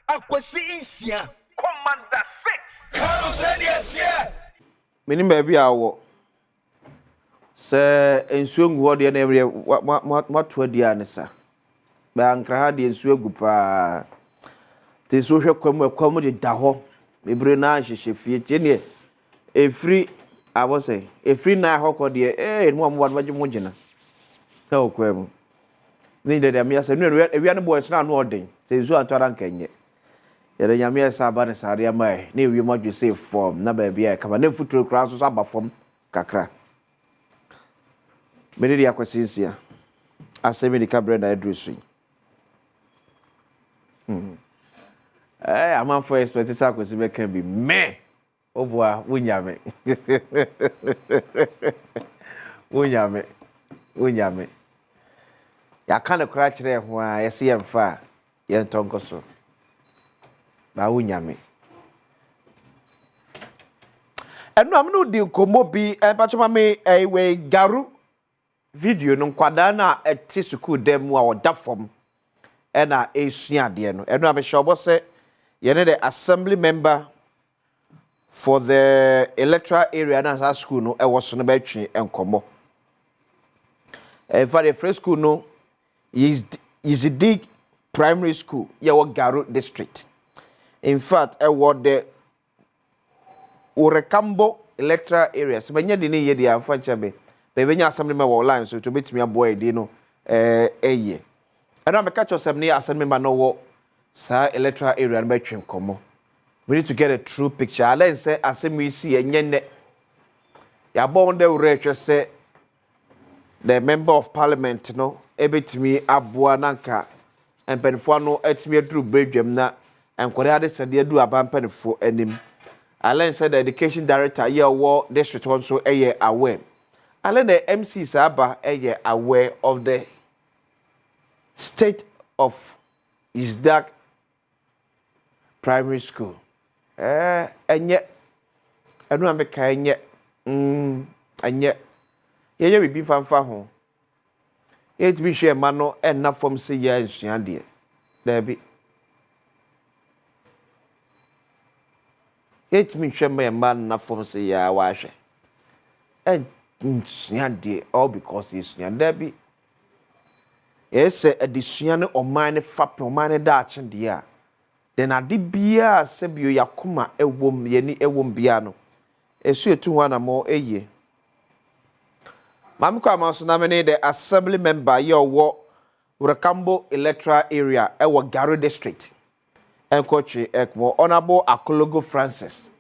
akwasi insia commander 6 Kano said yes yeah mini baby awo se ensuo ngu hode na every mato dia ne sa ba ankra ha de ensuo gu pa te so hwe kwam de da ho mebre na hyehye fie tie ne efri abose efri na hokọ de no amwa baje mo gina ta okwam ni de me asa nu ewia ne boys na no odin se ensuo antara nkanye yere nyame esa ba ne sare mai na ewie modwe say form na ba bia ka ba na futuro kra so aba form kakra me de akwasinsia asemi de kabre na adresu I'm for expect this akwasi be can be me oboa wunyame wunyame ya kana kra kire ho a yesi yemfa ye ntonkoso ba wunyame enu amno di komo bi empatoma me we garu video no kwada na eti school dem a oda fom ena esua de no enu am shobo se yene the assembly member for the electoral area na school no e woso no ba twi enkomo for the first school no is a big primary school ye wo Garu district. In fact the Urekambo electoral area se banya de ne ye dia fa chabe be benya assembly member online so to betimi aboy de no eye ena me catch yourself ne assembly member no wo sa electoral area no be twem komo. We need to get a true picture. Let's say assembly see enye ya bon de urehwe say the member of parliament no ebetimi aboa nanka empenfo no etimi aduru bedwam na enkore ade sede adu abampenfo anim. Allen said the education director here war district also aware. Allen the MC Saba aware of the state of his dark primary school. Enye enu ameka enye ye bibi fanfa ho. It be share mano enna form se ya nsua de. There be it me hwema man na form say ya wa hwe and nsua all because is nsua there be yes adisua ne oman ne fap oman da ache de a then ade bia se bio yakoma ewom ye ni ewom bia no esu etu ho na mo eye mam kwa ma so na me ne the assembly member ye owo Urekambo electoral area ewo Garu district Enkochi Ekmo, Honorable Akologo Francis.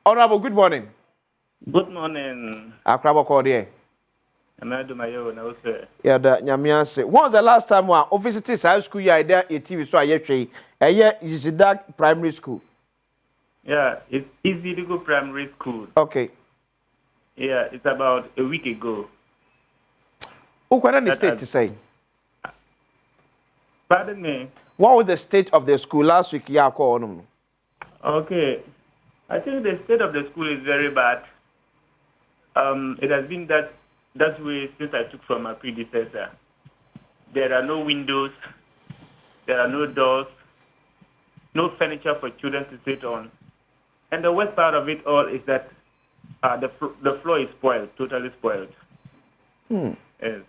Honorable, good morning. Good morning. Akrabo Kodie. Amadumayo na ose. Yeah, the Nyamiase. When was the last time we visited high school you there TV so ayeche? Is that primary school? Yeah, it's Easy to Go Primary School. Okay. Yeah, it's about a week ago. Who can the state to say? Pardon me. What was the state of the school last week? Okay. I think the state of the school is very bad. It has been that way since I took from my predecessor. There are no windows. There are no doors. No furniture for children to sit on. And the worst part of it all is that the floor is spoiled, totally spoiled. Yes.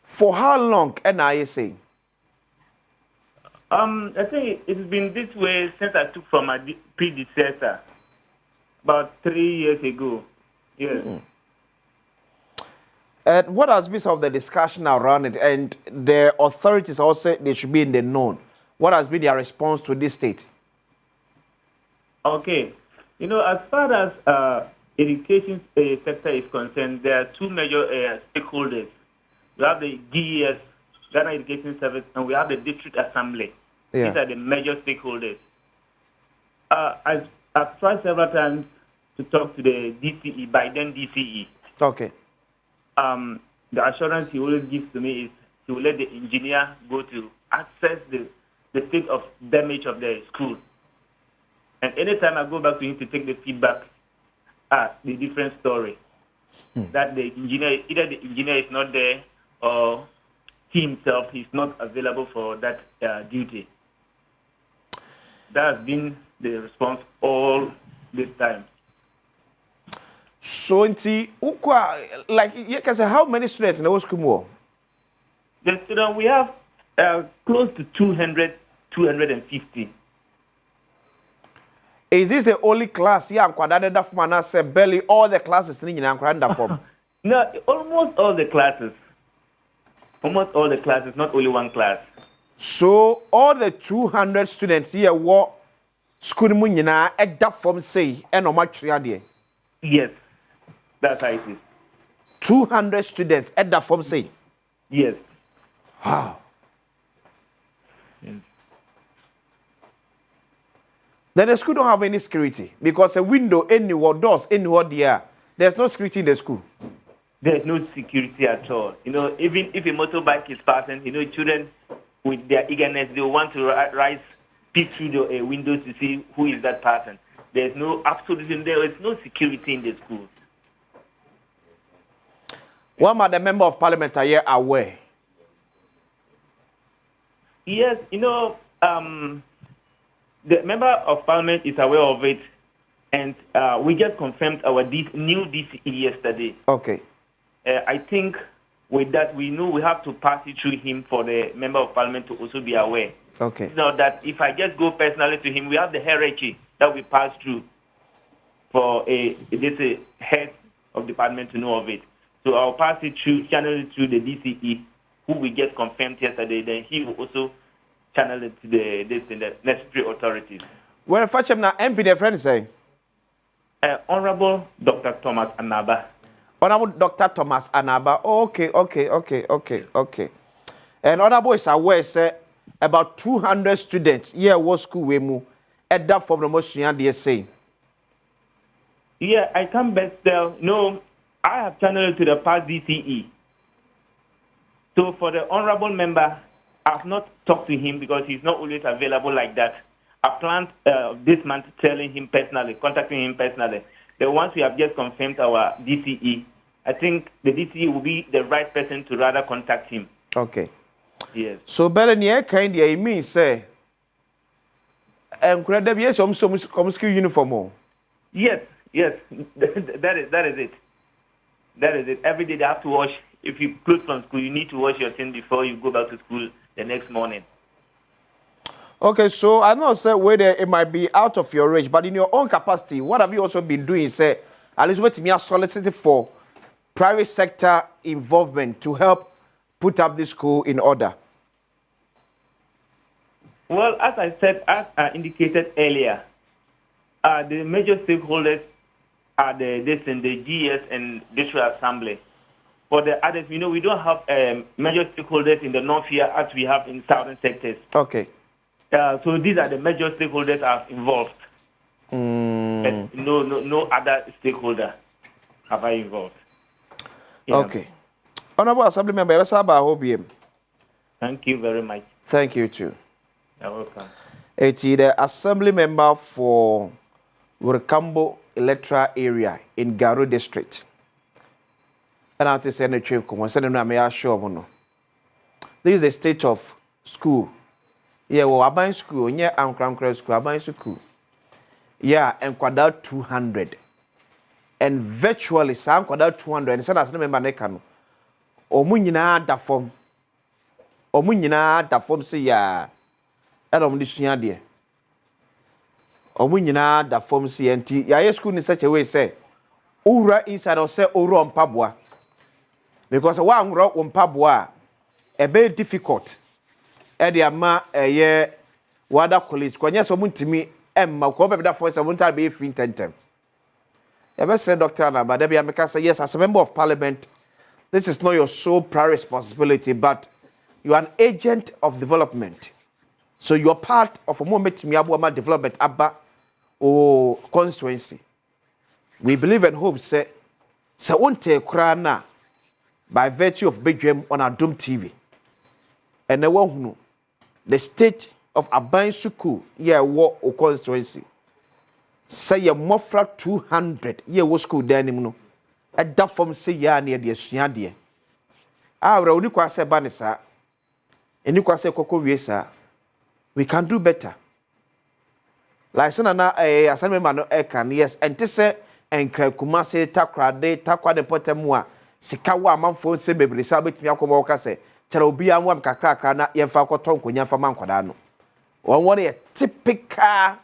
For how long, NISA? I think it's been this way since I took from my predecessor, about 3 years ago. Yes. And what has been some of the discussion around it? And the authorities also, they should be in the known. What has been their response to this state? Okay. You know, as far as education sector is concerned, there are two major stakeholders. We have the DES, Ghana Education Service, and we have the District Assembly. Yeah. These are the major stakeholders. I've tried several times to talk to the DCE, by then DCE. Okay. The assurance he always gives to me is he will let the engineer go to assess the state of damage of the school. And anytime I go back to him to take the feedback, the different story. That the engineer, either the engineer is not there or he himself is not available for that duty. That has been the response all this time. So, like, you can say, how many students in the school? The student, we have close to 200, 250. Is this the only class here? And say barely all the classes in the No, almost all the classes. Almost all the classes, not only one class. So all the 200 students here what school munina at that form say and no much Yes, that's how it is. 200 students at that form say. Yes. Wow. Then the school don't have any security because a window anywhere, doors anywhere there. There's no security in the school. There's no security at all. You know, even if a motorbike is passing, you know, children with their eagerness, they want to rise, peek through the windows to see who is that person. There's no absolutely, there is no security in the school. One of the member of parliament are here aware. Yes, you know, the member of parliament is aware of it, and we just confirmed our new DCE yesterday. Okay. I think with that, we know we have to pass it through him for the member of parliament to also be aware. Okay. So that if I just go personally to him, we have the hierarchy that we pass through for a head of department to know of it. So I'll pass it through, channel it through the DCE, who we just confirmed yesterday. Then he will also channel it to the necessary authorities. Well, fetch him now. MP, the friend say. Honorable Dr. Thomas Anaba. Honorable Dr. Thomas Anaba. Okay. And Honorable is aware, say, about 200 students here was school we move at that from the most young say. Yeah, I can't best tell. No, I have channeled to the past DCE. So for the honorable member, I've not talked to him because he's not always available like that. I planned this month telling him personally, contacting him personally. The ones we have just confirmed our DCE, I think the DCE will be the right person to rather contact him. Okay. Yes. So, Bellany, kind of mean say, credible, yes, some school uniform. Yes. That is it. That is it. Every day they have to wash. If you close from school, you need to wash your thing before you go back to school the next morning. Okay, so I know, sir, whether it might be out of your range, but in your own capacity, what have you also been doing, sir? At least what me are solicited for private sector involvement to help put up this school in order. Well, as I said, as I indicated earlier, the major stakeholders are the GS and District Assembly. For the others, you know, we don't have major stakeholders in the north here as we have in southern sectors. Okay. So these are the major stakeholders are involved. And no other stakeholder have I involved. Yeah. Okay. Honorable Assembly Member, thank you very much. Thank you too. You're welcome. It's the Assembly Member for Wurkambo Electoral Area in Garo District. And I say the chief this is the state of school. Yeah, well, Aban school, yeah, Ankram school, Aban school. Yeah, and quadrat 200. And virtually, some quadrat 200. And so that's the member nekano. Omunyina da form. Omunyina da form say ya. Adom this year, dear. Omunyina da form CNT. Ya school in such a way say. Ura inside or say Uro on Pabwa. Because one rock on Pabwa a bit difficult. Ama wada colleagues kwanya so muntimi emma ko be da for so munta be free tentem. Ya be say Dr. Anaba da bia meka say yes, as a member of parliament, this is not your sole prior responsibility, but you are an agent of development. So you are part of a moment miabuama development abba or constituency. We believe and hope say wonte kra na by virtue of Bedroom on Adom TV. And the one the state of Aban Suku, yeah, war or constituency. Say a mofra 200, yeah, was school then, at that form say ya near the Siadia. I will only say Banessa, Eni kwa se koko wiesa. We can do better. Like sana Asem ma no can yes ente se enkra Kumase takwa de potem a sika wa amanfo se bebre sa betimi akobo ka se kyere obi anwam kakra na yemfa akoto nkonya fa mankwada no. One a typical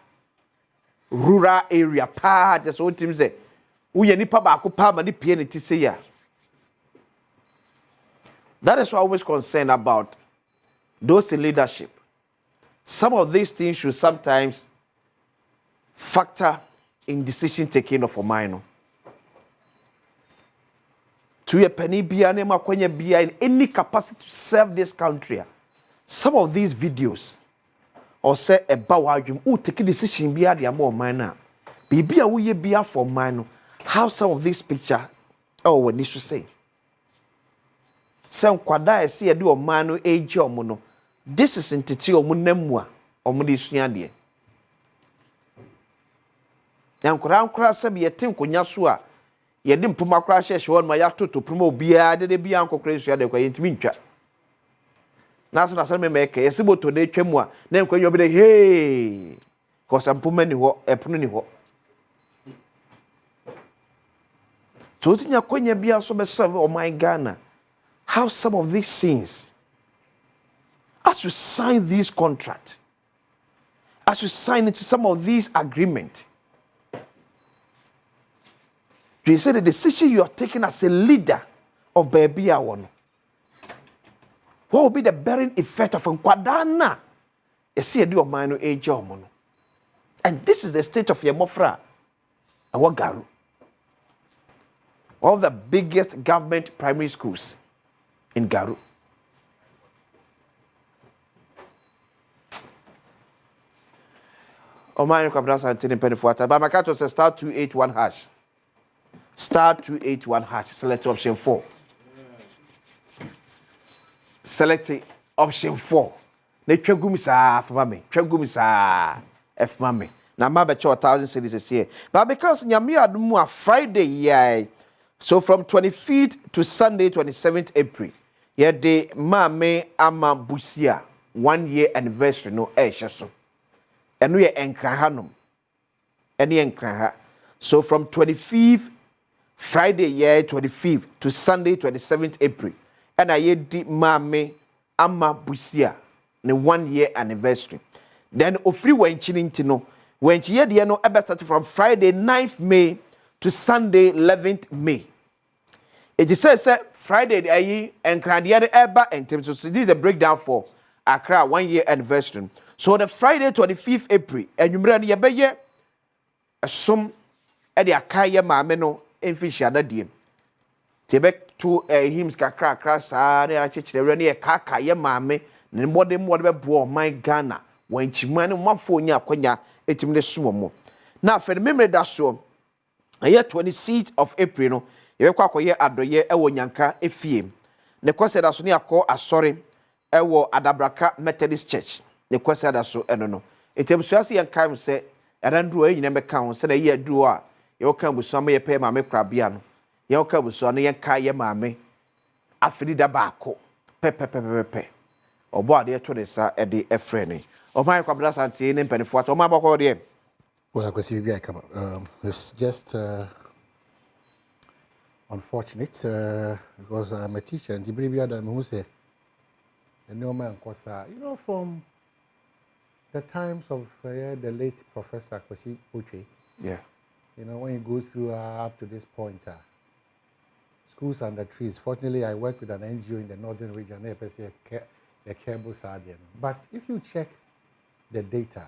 rural area pa just so team say uye nipa ba ko pa ma ni pie ne ti say ya. That is why I always concerned about those in leadership. Some of these things should sometimes factor in decision taking of a minor. To a penny bia ne makwanya bia in any capacity to serve this country. Some of these videos or say a bawajum who take a decision bia the more minor. Bibia we bia for minor. How some of these picture what you should say. Some kwada see a do manu age or mono. This is entity or munemwa or mudisunyadie. Yan kura sabi yetim kunyasua. Yedim puma kura sheshwan ma yato to promo bia de bia anko kura de kwa yentimi ntwa. Nasa na sanme meke yesibo to de twemu a na nkwa yobi de hey. Ko sampuma ni ho epono ni ho. So tinya kwanya bia so be serve oh my Ghana. How some of these things, as you sign this contract, as you sign into some of these agreements, you say the decision you are taking as a leader of Baby Awon, what will be the bearing effect of Nkwadana? You see, a do of minor age mono. And this is the state of Yemofra, Awagaru. One of the biggest government primary schools in Garu. Oh my God, penny for but my cat was a star 281 hash. Star 281 hash. Select option 4. Select option 4. Ne twagumisa for mami. Twagumisa F mami. Na ma be 1,000 cedis this year. But because nyame adum a Friday yai. So from 25th to Sunday 27th April. Yeah, the Mame Ama Busia 1 year anniversary no so. And we are enkranhanum. Any enkranha. So from 25th Friday year 25th to Sunday 27th April. And I the Mame Ama Busia ne 1 year anniversary. Then ofri wenchini no when ye the no ebe start from Friday 9th May to Sunday 11th May. It says Friday ayi enkrade eba entem so this is a breakdown for Accra 1 year anniversary. So the Friday 25th April enwumre no yebeye asom e de akaye maame no emfishi adadiem. Tebe to hymns kakra sa na chechire ne kaka ye maame ne mbode be bo my Ghana wanchima ne mafo nya akwanya etim ne sumo. Na fe memory da so aye 26th of April no yebekwa akoye adoye ewo nyanka efie ne kwese da so ne akọ asore ewo Adabraka Methodist Church ne kwese da so eno no etemsuase yankam se erandru anyina meka ho se na ye aduru a yoka busama ye pe maame krabia no yoka buso no yanka ye maame afiri da baako pe obo ade eto de sa e de efre ni o man kwabra sante ne mpanifo ato ma bako de. Well, I see I come it's just unfortunate because I'm a teacher and the baby Adam who say no man kosa from the times of the late Professor Kwesi Uche. Yeah. When you go through up to this point, schools under trees. Fortunately, I work with an NGO in the northern region. The cable sardine. But if you check the data,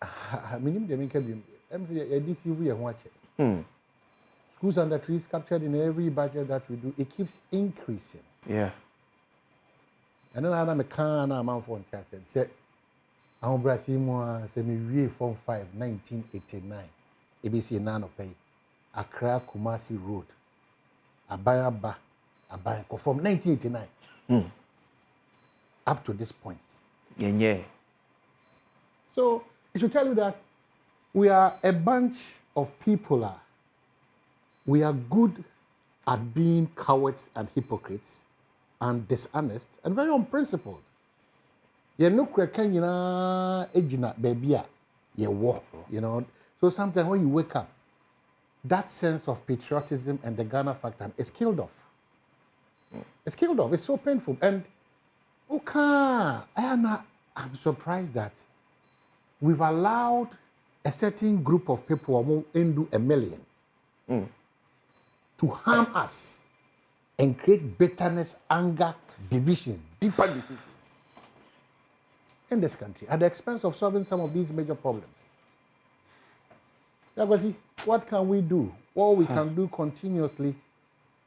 I mean, the DCV and watch it. Schools under trees captured in every budget that we do, it keeps increasing. Yeah. And then I'm a can amount for said, I'm Brazil, say me Form 5, 1989. ABC Nano Pay, Accra Kumasi Road, Abayaba, from 1989 up to this point. Yeah. So it should tell you that we are a bunch of people. We are good at being cowards and hypocrites, and dishonest and very unprincipled. You know, baby, you walk, you know. So sometimes when you wake up, that sense of patriotism and the Ghana factor is killed off. It's killed off. It's so painful. And okay, I'm surprised that we've allowed a certain group of people, into 1 million, to harm us and create bitterness, anger, divisions, deeper divisions in this country at the expense of solving some of these major problems. What can we do? All we can do continuously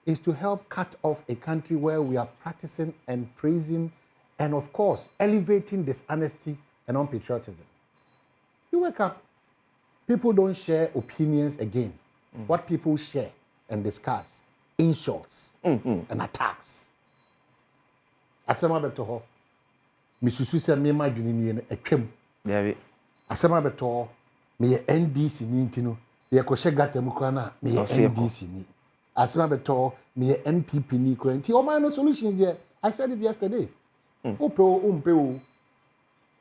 is to help cut off a country where we are practicing and praising and, of course, elevating dishonesty and unpatriotism. You wake up, people don't share opinions again. What people share and discuss, insults and attacks. Asem abeto, misusu se me madwene ni atwam. Yeah. Asem abeto, me NDC ni ntino, ye ko shegata mu kra na me NDC ni. Asem abeto, me NPP ni kra nti o man no solutions there. I said it yesterday.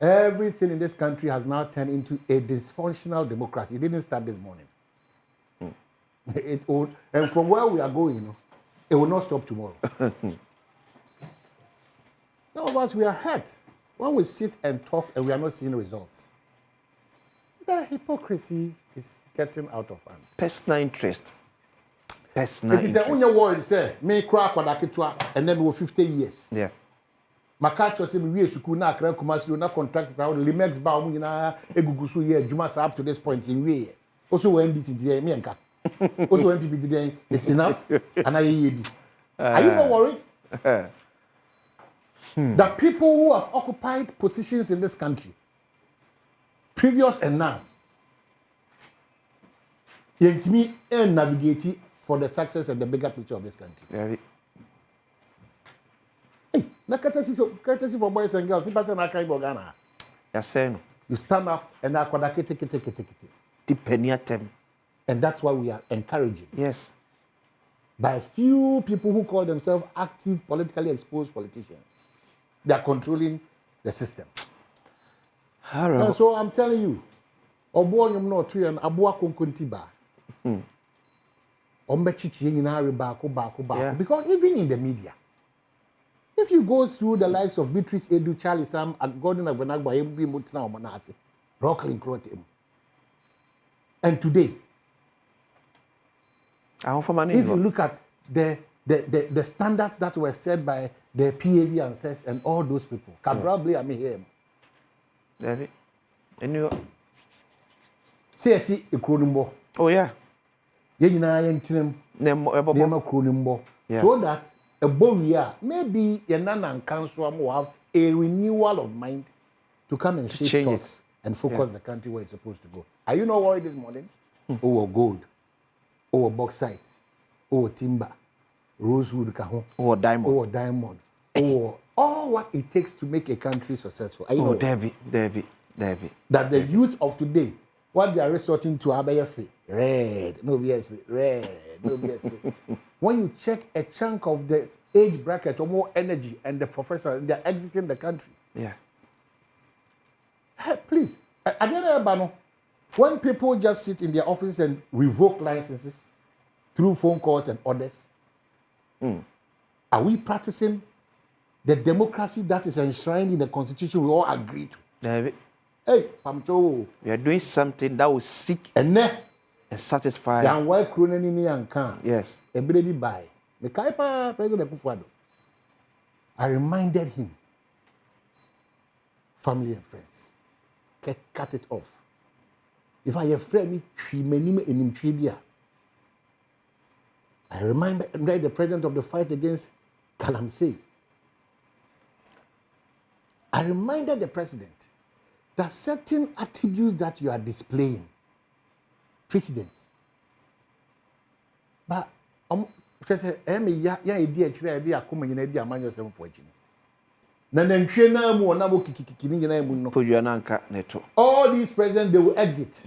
Everything in this country has now turned into a dysfunctional democracy. It didn't start this morning. And from where we are going, it will not stop tomorrow. Some of us, we are hurt when we sit and talk and we are not seeing results. The hypocrisy is getting out of hand. Personal interest. It is the only word, say, me crack or and then we will 50 years. Yeah. Makacho say we school na akra kumasi na contract that Limex ba mu nyina egugusu ye adwuma sa up to this point in we. Also when this dey me enka. Also when people dey it's enough and I hear bi. Are you not worried? The people who have occupied positions in this country, previous and now, yentimi and navigate for the success and the bigger picture of this country. Yeah. Hey, na courtesy for boys and girls. You stand up and Depending at them. and that's why we are encouraging. Yes. By a few people who call themselves active, politically exposed politicians. They are controlling the system. And so I'm telling you, Obuonyum no tree and Abua Kunkuntiba. Because even in the media, if you go through the likes of Beatrice Edu, Charlie Sam, Gordon Avenagba, MB Mutsna Omanase, Rockling Clothing. And today, if you look at the standards that were set by the PAV and SES and all those people, Cabral blame him. And you CSC Ekronumbo. Oh yeah. Yenina yentim nema Kronumbo. So that a year, maybe Yanana and Council will have a renewal of mind to come and shape thoughts and focus the country where it's supposed to go. Are you not worried this morning? Oh, gold. Oh, bauxite. Oh, timber. Rosewood kahon. Oh, diamond. Oh, diamond. Oh, all what it takes to make a country successful. Are you oh, Debbie. That the youth of today, what they are resorting to, Abayafi, red, no BS, red, no BS. When you check a chunk of the age bracket or more energy and the professionals, they are exiting the country. Yeah. Hey, please, at the end of the day, when people just sit in their offices and revoke licenses through phone calls and orders, are we practicing the democracy that is enshrined in the Constitution we all agree to? David. Hey, Pamcho. We are doing something that will seek and satisfy. Yes. Everybody by. The Kaipa President Kufuado. I reminded him, family and friends, cut it off. If I have friend me, I reminded the president of the fight against Kalamsey. I reminded the president that certain attributes that you are displaying, President, but all these presidents, they will exit.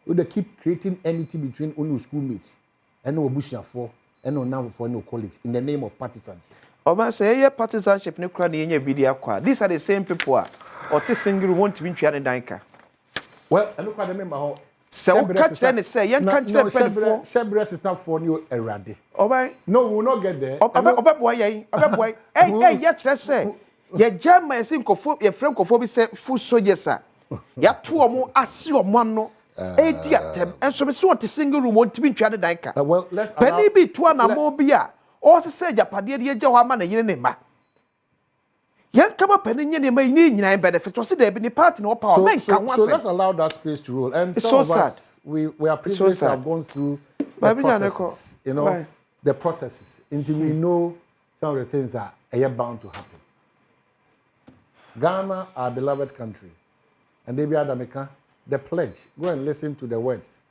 They keep creating enmity between only schoolmates and no Bushia for and no now for no colleagues in the name of partisanship. Oba say ye partisanship ne kura ne nya bidi akwa. These are the same people or te single want to be ntwa ne danka. Well, I look at them ho. So catch them say yen catch them for Shebres is not for you erade. Oba no we will not get there. Oba boy ye oba hey ye kire say ye jama ye nkofo ye frem nkofo bi say full soldiers a ya to omo ase omo no e di atem enso be so te single room want to be ntwa ne danka. Well, let's penny be to na mo bi a o se japade de ye je ho ama na yene ne ma. Yan come up and in my knee benefits was there be party no power. So let's allow that space to roll. And it's some so of us, we are privileged to have gone through the processes, you know, the processes until we know some of the things that are bound to happen. Ghana, our beloved country, and they be Adamika, the pledge. Go and listen to the words.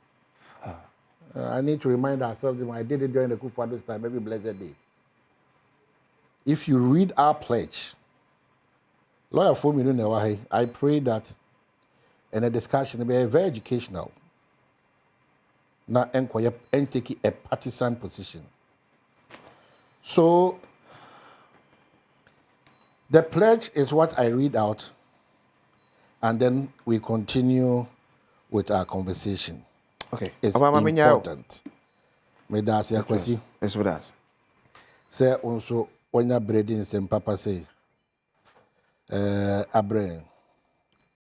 I need to remind ourselves, I did it during the Kufuor's time every blessed day. If you read our pledge, Lawyer for me, I pray that in a discussion be very educational. Not enquire and take a partisan position. So the pledge is what I read out, and then we continue with our conversation. Okay. It's important. Me das ya kwasi. Yes, what does? Say also when you're breeding some papa say. Abraham.